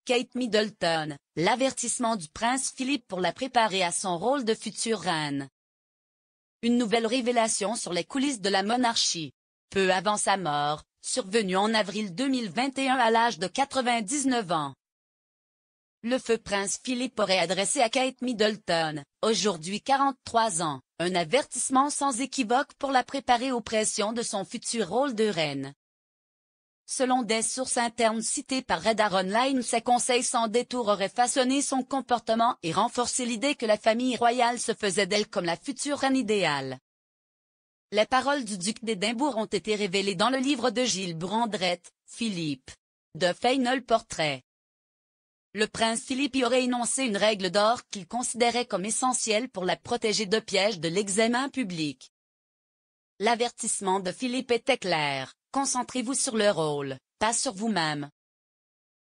Kate Middleton, l'avertissement du prince Philippe pour la préparer à son rôle de future reine. Une nouvelle révélation sur les coulisses de la monarchie. Peu avant sa mort, survenue en avril 2021 à l'âge de 99 ans. Le feu prince Philippe aurait adressé à Kate Middleton, aujourd'hui 43 ans, un avertissement sans équivoque pour la préparer aux pressions de son futur rôle de reine. Selon des sources internes citées par Radar Online, ses conseils sans détour auraient façonné son comportement et renforcé l'idée que la famille royale se faisait d'elle comme la future reine idéale. Les paroles du duc d'Édimbourg ont été révélées dans le livre de Gilles Brandrett, Philippe. The Final Portrait. Le prince Philippe y aurait énoncé une règle d'or qu'il considérait comme essentielle pour la protéger de pièges de l'examen public. L'avertissement de Philippe était clair: concentrez-vous sur le rôle, pas sur vous-même.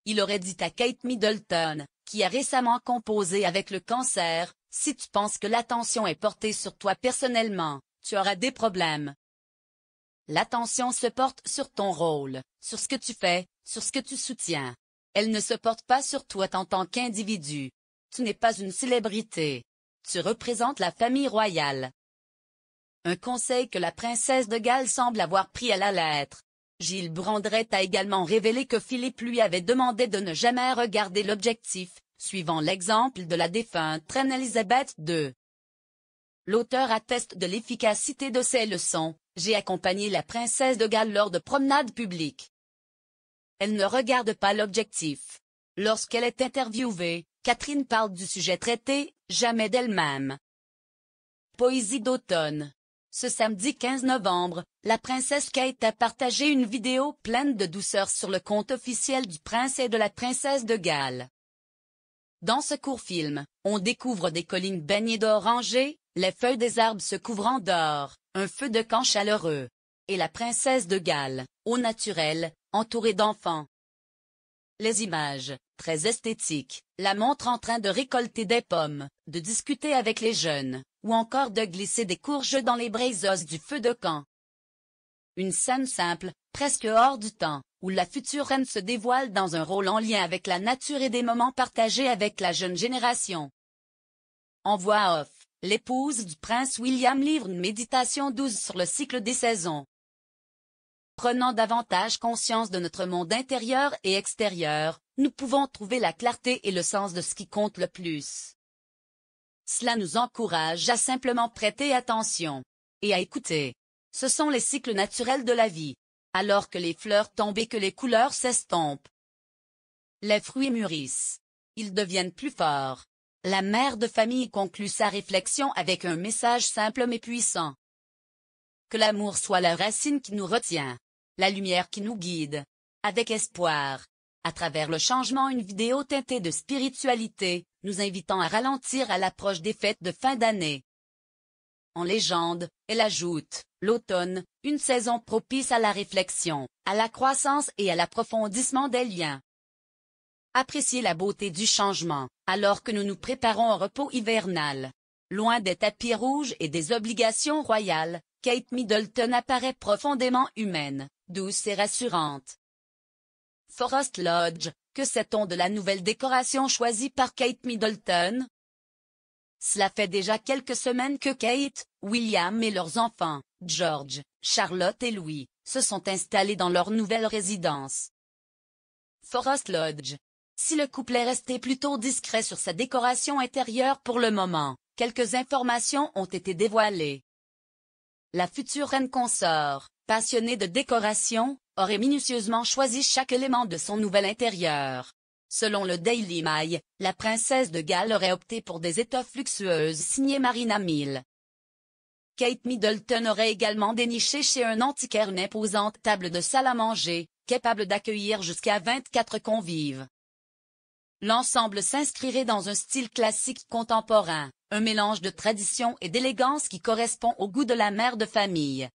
Il aurait dit à Kate Middleton, qui a récemment composé avec le cancer: si tu penses que l'attention est portée sur toi personnellement, tu auras des problèmes. L'attention se porte sur ton rôle, sur ce que tu fais, sur ce que tu soutiens. Elle ne se porte pas sur toi en tant qu'individu. Tu n'es pas une célébrité. Tu représentes la famille royale. Un conseil que la princesse de Galles semble avoir pris à la lettre. Gilles Brandrett a également révélé que Philippe lui avait demandé de ne jamais regarder l'objectif, suivant l'exemple de la défunte reine Elisabeth II. L'auteur atteste de l'efficacité de ces leçons. J'ai accompagné la princesse de Galles lors de promenades publiques. Elle ne regarde pas l'objectif. Lorsqu'elle est interviewée, Catherine parle du sujet traité, jamais d'elle-même. Poésie d'automne. Ce samedi 15 novembre, la princesse Kate a partagé une vidéo pleine de douceur sur le compte officiel du prince et de la princesse de Galles. Dans ce court film, on découvre des collines baignées d'orangers, les feuilles des arbres se couvrant d'or, un feu de camp chaleureux. Et la princesse de Galles, au naturel, entourée d'enfants. Les images, très esthétiques, la montrent en train de récolter des pommes, de discuter avec les jeunes, ou encore de glisser des courges dans les braises du feu de camp. Une scène simple, presque hors du temps, où la future reine se dévoile dans un rôle en lien avec la nature et des moments partagés avec la jeune génération. En voix off, l'épouse du prince William livre une méditation douce sur le cycle des saisons. Prenant davantage conscience de notre monde intérieur et extérieur, nous pouvons trouver la clarté et le sens de ce qui compte le plus. Cela nous encourage à simplement prêter attention et à écouter. Ce sont les cycles naturels de la vie. Alors que les fleurs tombent et que les couleurs s'estompent, les fruits mûrissent. Ils deviennent plus forts. La mère de famille conclut sa réflexion avec un message simple mais puissant. Que l'amour soit la racine qui nous retient, la lumière qui nous guide, avec espoir. À travers le changement, une vidéo teintée de spiritualité, nous invitant à ralentir à l'approche des fêtes de fin d'année. En légende, elle ajoute, l'automne, une saison propice à la réflexion, à la croissance et à l'approfondissement des liens. Appréciez la beauté du changement, alors que nous nous préparons au repos hivernal. Loin des tapis rouges et des obligations royales, Kate Middleton apparaît profondément humaine, douce et rassurante. Forest Lodge, que sait-on de la nouvelle décoration choisie par Kate Middleton? Cela fait déjà quelques semaines que Kate, William et leurs enfants, George, Charlotte et Louis, se sont installés dans leur nouvelle résidence. Forest Lodge. Si le couple est resté plutôt discret sur sa décoration intérieure pour le moment, quelques informations ont été dévoilées. La future reine consort, passionnée de décoration, aurait minutieusement choisi chaque élément de son nouvel intérieur. Selon le Daily Mail, la princesse de Galles aurait opté pour des étoffes luxueuses signées Marina Mill. Kate Middleton aurait également déniché chez un antiquaire une imposante table de salle à manger, capable d'accueillir jusqu'à 24 convives. L'ensemble s'inscrirait dans un style classique contemporain, un mélange de tradition et d'élégance qui correspond au goût de la mère de famille.